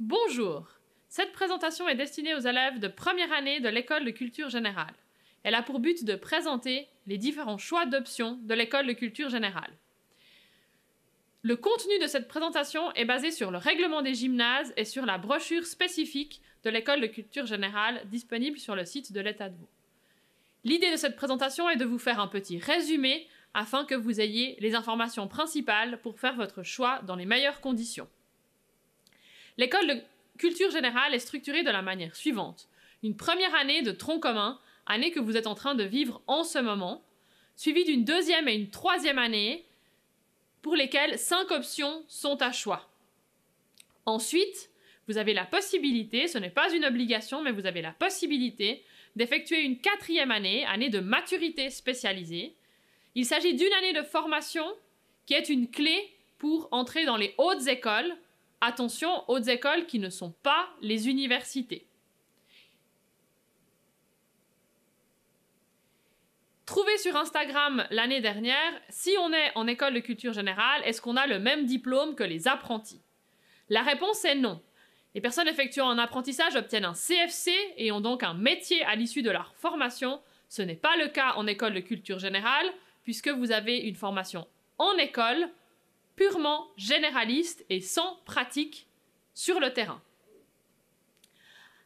Bonjour. Cette présentation est destinée aux élèves de première année de l'école de culture générale. Elle a pour but de présenter les différents choix d'options de l'école de culture générale. Le contenu de cette présentation est basé sur le règlement des gymnases et sur la brochure spécifique de l'école de culture générale disponible sur le site de l'État de Vaud. L'idée de cette présentation est de vous faire un petit résumé afin que vous ayez les informations principales pour faire votre choix dans les meilleures conditions. L'école de culture générale est structurée de la manière suivante. Une première année de tronc commun, année que vous êtes en train de vivre en ce moment, suivie d'une deuxième et une troisième année pour lesquelles 5 options sont à choix. Ensuite, vous avez la possibilité, ce n'est pas une obligation, mais vous avez la possibilité d'effectuer une 4e année, année de maturité spécialisée. Il s'agit d'une année de formation qui est une clé pour entrer dans les hautes écoles. Attention, hautes écoles qui ne sont pas les universités. Trouvé sur Instagram l'année dernière, si on est en école de culture générale, est-ce qu'on a le même diplôme que les apprentis? La réponse est non. Les personnes effectuant un apprentissage obtiennent un CFC et ont donc un métier à l'issue de leur formation. Ce n'est pas le cas en école de culture générale, puisque vous avez une formation en école, purement généraliste et sans pratique sur le terrain.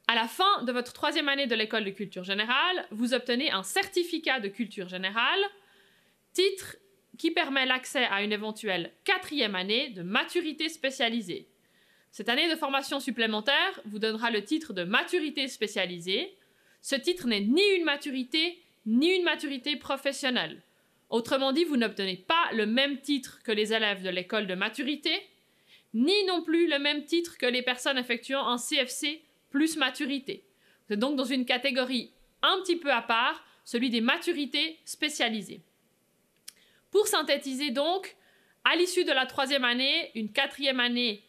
À la fin de votre 3e année de l'école de culture générale, vous obtenez un certificat de culture générale, titre qui permet l'accès à une éventuelle 4e année de maturité spécialisée. Cette année de formation supplémentaire vous donnera le titre de maturité spécialisée. Ce titre n'est ni une maturité professionnelle. Autrement dit, vous n'obtenez pas le même titre que les élèves de l'école de maturité, ni non plus le même titre que les personnes effectuant un CFC plus maturité. Vous êtes donc dans une catégorie un petit peu à part, celui des maturités spécialisées. Pour synthétiser donc, à l'issue de la 3e année, une 4e année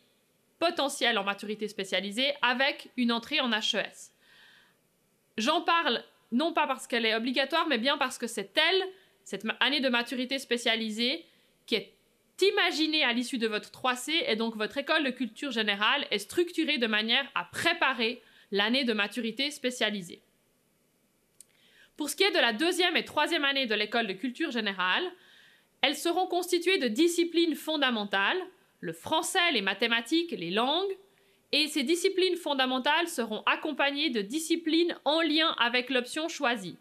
potentielle en maturité spécialisée avec une entrée en HES. J'en parle non pas parce qu'elle est obligatoire, mais bien parce que c'est elle, cette année de maturité spécialisée, qui est imaginée à l'issue de votre 3C, et donc votre école de culture générale est structurée de manière à préparer l'année de maturité spécialisée. Pour ce qui est de la 2e et 3e année de l'école de culture générale, elles seront constituées de disciplines fondamentales, le français, les mathématiques, les langues, et ces disciplines fondamentales seront accompagnées de disciplines en lien avec l'option choisie.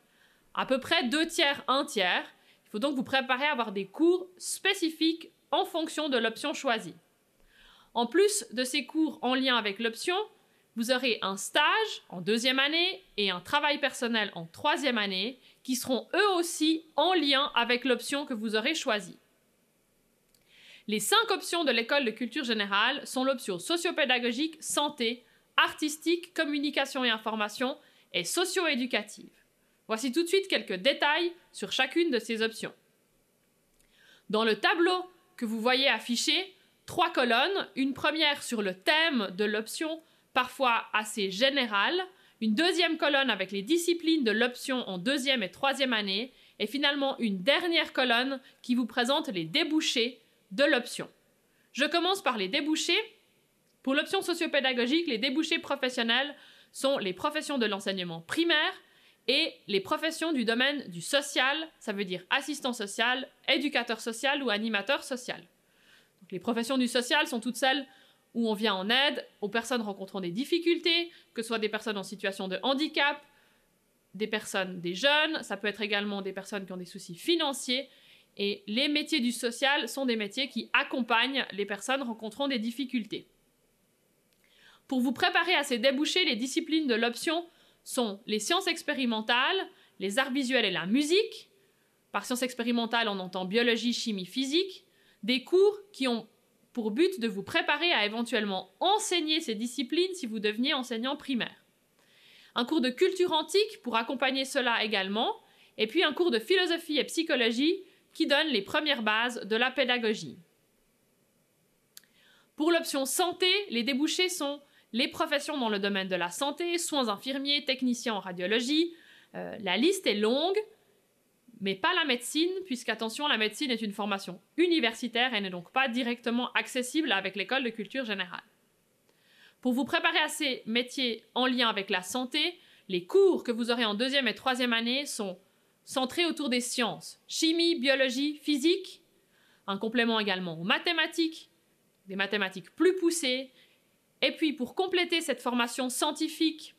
À peu près 2 tiers, 1 tiers. Il faut donc vous préparer à avoir des cours spécifiques en fonction de l'option choisie. En plus de ces cours en lien avec l'option, vous aurez un stage en 2e année et un travail personnel en 3e année qui seront eux aussi en lien avec l'option que vous aurez choisie. Les 5 options de l'école de culture générale sont l'option socio-pédagogique, santé, artistique, communication et information et socio-éducative. Voici tout de suite quelques détails sur chacune de ces options. Dans le tableau que vous voyez affiché, 3 colonnes, une première sur le thème de l'option, parfois assez générale, une deuxième colonne avec les disciplines de l'option en 2e et 3e année, et finalement une dernière colonne qui vous présente les débouchés de l'option. Je commence par les débouchés. Pour l'option socio-pédagogique, les débouchés professionnels sont les professions de l'enseignement primaire, et les professions du domaine du social, ça veut dire assistant social, éducateur social ou animateur social. Donc, les professions du social sont toutes celles où on vient en aide aux personnes rencontrant des difficultés, que ce soit des personnes en situation de handicap, des jeunes, ça peut être également des personnes qui ont des soucis financiers, et les métiers du social sont des métiers qui accompagnent les personnes rencontrant des difficultés. Pour vous préparer à ces débouchés, les disciplines de l'option sont les sciences expérimentales, les arts visuels et la musique. Par sciences expérimentales, on entend biologie, chimie, physique. Des cours qui ont pour but de vous préparer à éventuellement enseigner ces disciplines si vous deveniez enseignant primaire. Un cours de culture antique pour accompagner cela également. Et puis un cours de philosophie et psychologie qui donne les premières bases de la pédagogie. Pour l'option santé, les débouchés sont les professions dans le domaine de la santé, soins infirmiers, techniciens en radiologie. La liste est longue, mais pas la médecine, puisqu'attention, la médecine est une formation universitaire et n'est donc pas directement accessible avec l'école de culture générale. Pour vous préparer à ces métiers en lien avec la santé, les cours que vous aurez en deuxième et troisième année sont centrés autour des sciences, chimie, biologie, physique, un complément également aux mathématiques, des mathématiques plus poussées, et puis pour compléter cette formation scientifique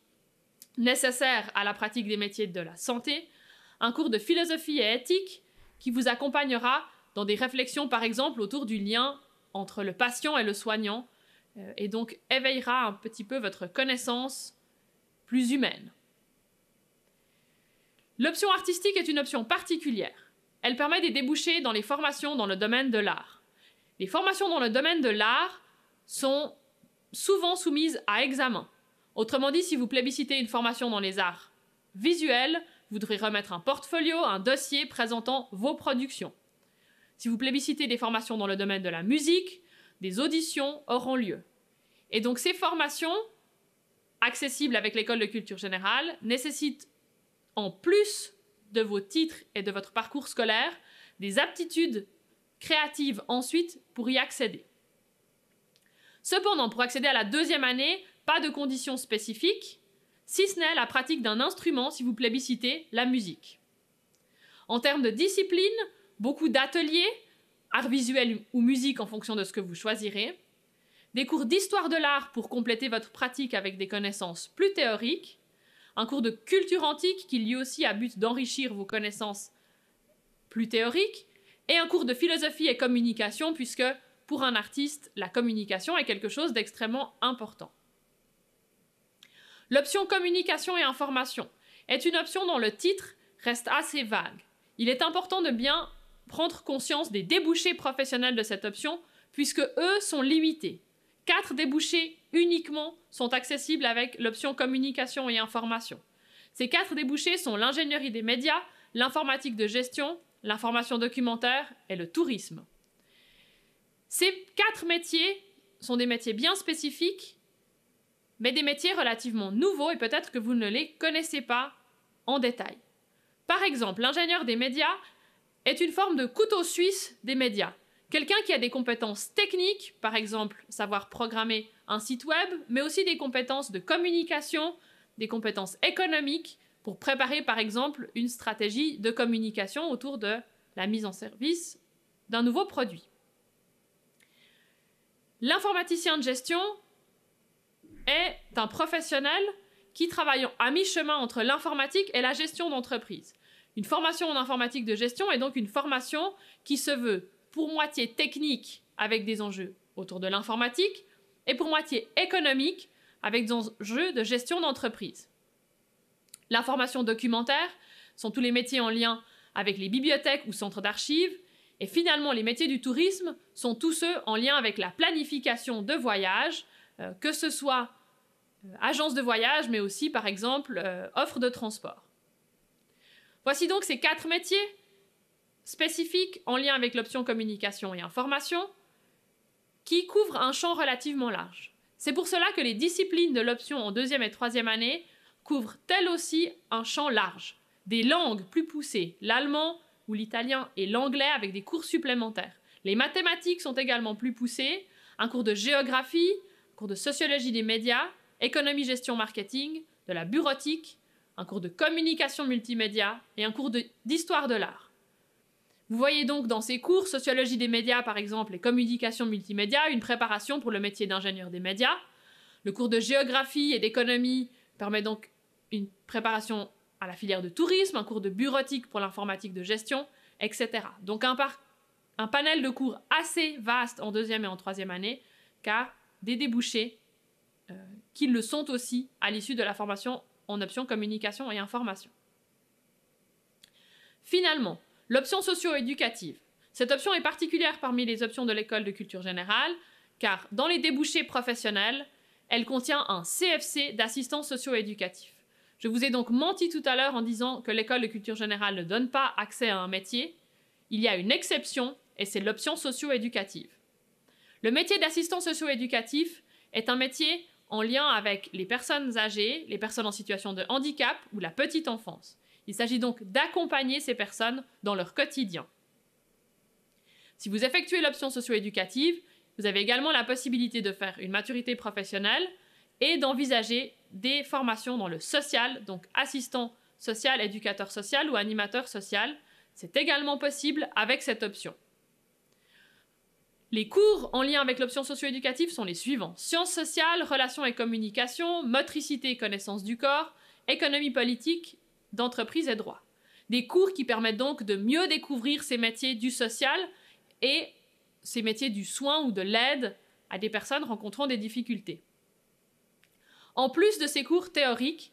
nécessaire à la pratique des métiers de la santé, un cours de philosophie et éthique qui vous accompagnera dans des réflexions par exemple autour du lien entre le patient et le soignant, et donc éveillera un petit peu votre connaissance plus humaine. L'option artistique est une option particulière. Elle permet des débouchés dans les formations dans le domaine de l'art. Les formations dans le domaine de l'art sont souvent soumises à examen. Autrement dit, si vous plébiscitez une formation dans les arts visuels, vous devrez remettre un portfolio, un dossier présentant vos productions. Si vous plébiscitez des formations dans le domaine de la musique, des auditions auront lieu. Et donc ces formations, accessibles avec l'école de culture générale, nécessitent, en plus de vos titres et de votre parcours scolaire, des aptitudes créatives ensuite pour y accéder. Cependant, pour accéder à la deuxième année, pas de conditions spécifiques, si ce n'est la pratique d'un instrument si vous plébiscitez la musique. En termes de discipline, beaucoup d'ateliers, art visuel ou musique en fonction de ce que vous choisirez, des cours d'histoire de l'art pour compléter votre pratique avec des connaissances plus théoriques, un cours de culture antique qui lui aussi a but d'enrichir vos connaissances plus théoriques, et un cours de philosophie et communication puisque pour un artiste, la communication est quelque chose d'extrêmement important. L'option communication et information est une option dont le titre reste assez vague. Il est important de bien prendre conscience des débouchés professionnels de cette option puisque eux sont limités. 4 débouchés uniquement sont accessibles avec l'option communication et information. Ces 4 débouchés sont l'ingénierie des médias, l'informatique de gestion, l'information documentaire et le tourisme. Ces 4 métiers sont des métiers bien spécifiques, mais des métiers relativement nouveaux et peut-être que vous ne les connaissez pas en détail. Par exemple, l'ingénieur des médias est une forme de couteau suisse des médias. Quelqu'un qui a des compétences techniques, par exemple savoir programmer un site web, mais aussi des compétences de communication, des compétences économiques pour préparer par exemple une stratégie de communication autour de la mise en service d'un nouveau produit. L'informaticien de gestion est un professionnel qui travaille à mi-chemin entre l'informatique et la gestion d'entreprise. Une formation en informatique de gestion est donc une formation qui se veut pour moitié technique avec des enjeux autour de l'informatique et pour moitié économique avec des enjeux de gestion d'entreprise. L'information documentaire sont tous les métiers en lien avec les bibliothèques ou centres d'archives et finalement les métiers du tourisme sont tous ceux en lien avec la planification de voyages, que ce soit agence de voyage mais aussi par exemple offre de transport. Voici donc ces 4 métiers spécifiques en lien avec l'option communication et information qui couvrent un champ relativement large. C'est pour cela que les disciplines de l'option en deuxième et troisième année couvrent elles aussi un champ large. Des langues plus poussées, l'allemand ou l'italien et l'anglais avec des cours supplémentaires. Les mathématiques sont également plus poussées, un cours de géographie, un cours de sociologie des médias, économie, gestion, marketing, de la bureautique, un cours de communication multimédia et un cours d'histoire de l'art. Vous voyez donc dans ces cours, sociologie des médias par exemple et communication multimédia, une préparation pour le métier d'ingénieur des médias. Le cours de géographie et d'économie permet donc une préparation à la filière de tourisme, un cours de bureautique pour l'informatique de gestion, etc. Donc un panel de cours assez vaste en deuxième et en troisième année, car des débouchés qui le sont aussi à l'issue de la formation en option communication et information. Finalement, l'option socio-éducative. Cette option est particulière parmi les options de l'école de culture générale, car dans les débouchés professionnels, elle contient un CFC d'assistant socio-éducatif. Je vous ai donc menti tout à l'heure en disant que l'école de culture générale ne donne pas accès à un métier. Il y a une exception, et c'est l'option socio-éducative. Le métier d'assistant socio-éducatif est un métier en lien avec les personnes âgées, les personnes en situation de handicap ou la petite enfance. Il s'agit donc d'accompagner ces personnes dans leur quotidien. Si vous effectuez l'option socio-éducative, vous avez également la possibilité de faire une maturité professionnelle et d'envisager des formations dans le social, donc assistant social, éducateur social ou animateur social. C'est également possible avec cette option. Les cours en lien avec l'option socio-éducative sont les suivants: sciences sociales, relations et communication, motricité et connaissance du corps, économie politique, d'entreprise et droit. Des cours qui permettent donc de mieux découvrir ces métiers du social et ces métiers du soin ou de l'aide à des personnes rencontrant des difficultés. En plus de ces cours théoriques,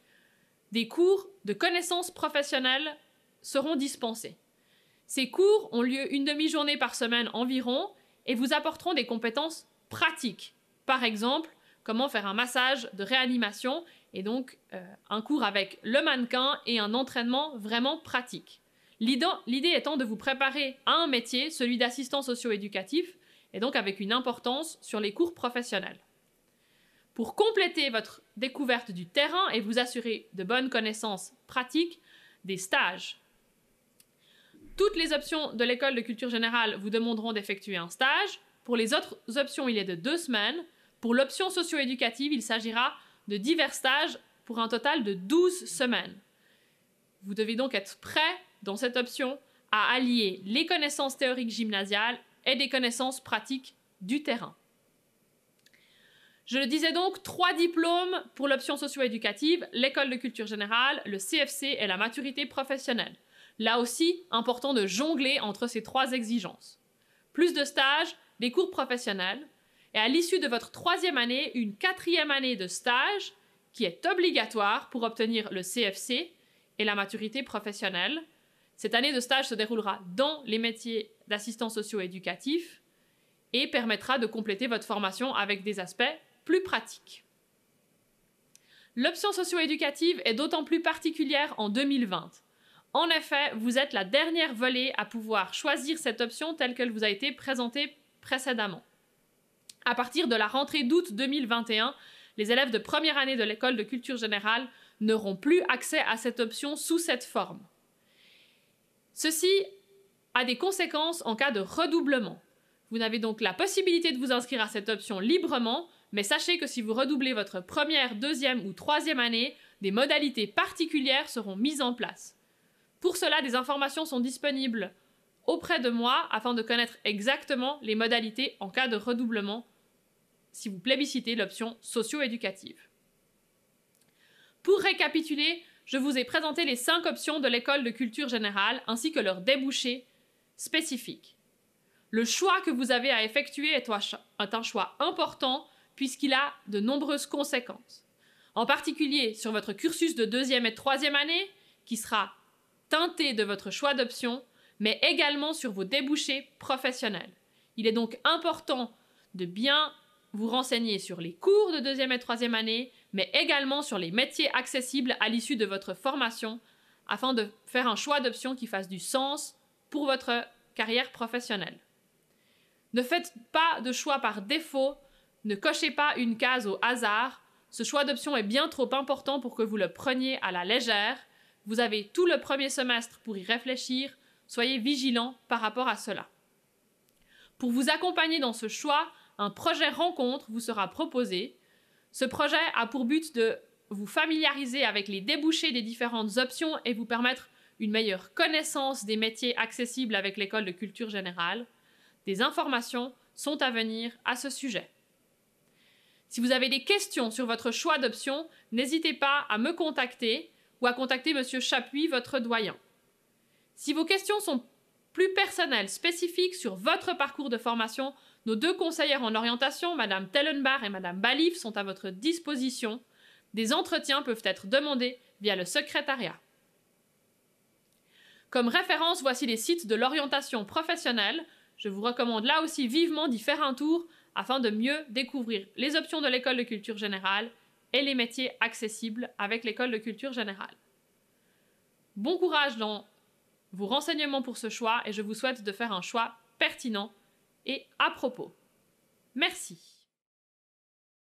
des cours de connaissances professionnelles seront dispensés. Ces cours ont lieu une demi-journée par semaine environ et vous apporteront des compétences pratiques. Par exemple, comment faire un massage de réanimation et donc un cours avec le mannequin et un entraînement vraiment pratique. L'idée étant de vous préparer à un métier, celui d'assistant socio-éducatif, et donc avec une importance sur les cours professionnels. Pour compléter votre découverte du terrain et vous assurer de bonnes connaissances pratiques, des stages. Toutes les options de l'école de culture générale vous demanderont d'effectuer un stage. Pour les autres options, il est de 2 semaines. Pour l'option socio-éducative, il s'agira de divers stages pour un total de 12 semaines. Vous devez donc être prêt dans cette option à allier les connaissances théoriques gymnasiales et des connaissances pratiques du terrain. Je le disais donc, 3 diplômes pour l'option socio-éducative, l'école de culture générale, le CFC et la maturité professionnelle. Là aussi, important de jongler entre ces 3 exigences. Plus de stages, des cours professionnels, et à l'issue de votre 3e année, une 4e année de stage qui est obligatoire pour obtenir le CFC et la maturité professionnelle. Cette année de stage se déroulera dans les métiers d'assistant socio-éducatif et permettra de compléter votre formation avec des aspects plus pratiques. L'option socio-éducative est d'autant plus particulière en 2020. En effet, vous êtes la dernière volée à pouvoir choisir cette option telle qu'elle vous a été présentée précédemment. À partir de la rentrée d'août 2021, les élèves de première année de l'école de culture générale n'auront plus accès à cette option sous cette forme. Ceci a des conséquences en cas de redoublement. Vous n'avez donc la possibilité de vous inscrire à cette option librement, mais sachez que si vous redoublez votre première, 2e ou 3e année, des modalités particulières seront mises en place. Pour cela, des informations sont disponibles auprès de moi afin de connaître exactement les modalités en cas de redoublement si vous plébiscitez l'option socio-éducative. Pour récapituler, je vous ai présenté les 5 options de l'école de culture générale ainsi que leurs débouchés spécifiques. Le choix que vous avez à effectuer est un choix important puisqu'il a de nombreuses conséquences. En particulier sur votre cursus de 2e et 3e année qui sera teinté de votre choix d'option, mais également sur vos débouchés professionnels. Il est donc important de bien vous renseigner sur les cours de 2e et 3e année, mais également sur les métiers accessibles à l'issue de votre formation, afin de faire un choix d'option qui fasse du sens pour votre carrière professionnelle. Ne faites pas de choix par défaut, ne cochez pas une case au hasard. Ce choix d'option est bien trop important pour que vous le preniez à la légère. Vous avez tout le 1er semestre pour y réfléchir. Soyez vigilants par rapport à cela. Pour vous accompagner dans ce choix, un projet rencontre vous sera proposé. Ce projet a pour but de vous familiariser avec les débouchés des différentes options et vous permettre une meilleure connaissance des métiers accessibles avec l'école de culture générale. Des informations sont à venir à ce sujet. Si vous avez des questions sur votre choix d'option, n'hésitez pas à me contacter ou à contacter M. Chapuis, votre doyen. Si vos questions sont plus personnelles, spécifiques sur votre parcours de formation, nos 2 conseillères en orientation, Mme Tellenbach et Mme Balif, sont à votre disposition. Des entretiens peuvent être demandés via le secrétariat. Comme référence, voici les sites de l'orientation professionnelle. Je vous recommande là aussi vivement d'y faire un tour afin de mieux découvrir les options de l'école de culture générale et les métiers accessibles avec l'école de culture générale. Bon courage dans vos renseignements pour ce choix et je vous souhaite de faire un choix pertinent et à propos. Merci.